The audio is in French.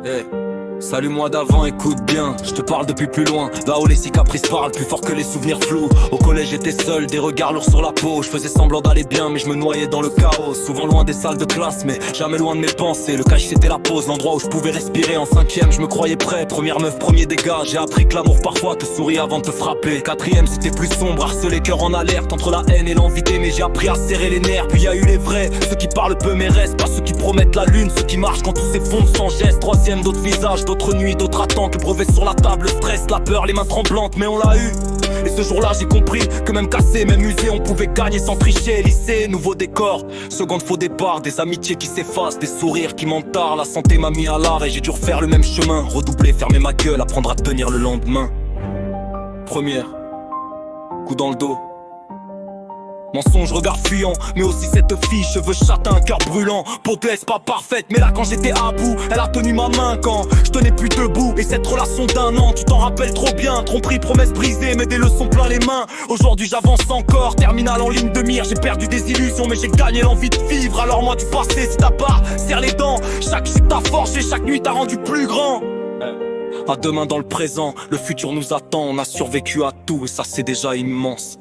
Hey. Salut moi d'avant, écoute bien, je te parle depuis plus loin. Là où les cicatrices parlent plus fort que les souvenirs flous. Au collège j'étais seul, des regards lourds sur la peau. Je faisais semblant d'aller bien mais je me noyais dans le chaos. Souvent loin des salles de classe mais jamais loin de mes pensées. Le cache c'était la pause, l'endroit où je pouvais respirer. En cinquième je me croyais prêt, première meuf, premier dégât. J'ai appris que l'amour parfois te sourit avant de te frapper. Quatrième c'était plus sombre, harcelé, cœur en alerte. Entre la haine et l'envie d'aimer j'ai appris à serrer les nerfs. Puis y a eu les vrais, ceux qui parlent peu mais restent. Pas ceux qui promettent la lune, ceux qui marchent quand tout s'effondre sans geste. Troisième d'autres visages, d'autres nuits, d'autres attentes. Le brevet sur la table, le stress, la peur, les mains tremblantes, mais on l'a eu. Et ce jour-là j'ai compris que même cassé, même usé, on pouvait gagner sans tricher. Lycée, nouveau décor, seconde faux départ. Des amitiés qui s'effacent, des sourires qui m'entarent. La santé m'a mis à l'art et j'ai dû refaire le même chemin. Redoubler, fermer ma gueule, apprendre à tenir le lendemain. Première, coup dans le dos. Mensonge, regard fuyant, mais aussi cette fille, cheveux châtains, cœur brûlant. Peau de laisse pas parfaite, mais là quand j'étais à bout, elle a tenu ma main quand je tenais plus debout. Et cette relation d'un an, tu t'en rappelles trop bien. Tromperie, promesses brisées, mais des leçons plein les mains. Aujourd'hui j'avance encore, terminal en ligne de mire. J'ai perdu des illusions, mais j'ai gagné l'envie de vivre. Alors moi du passé, si t'as pas, serre les dents. Chaque chute t'a forgé, chaque nuit t'a rendu plus grand. À demain dans le présent, le futur nous attend. On a survécu à tout et ça c'est déjà immense.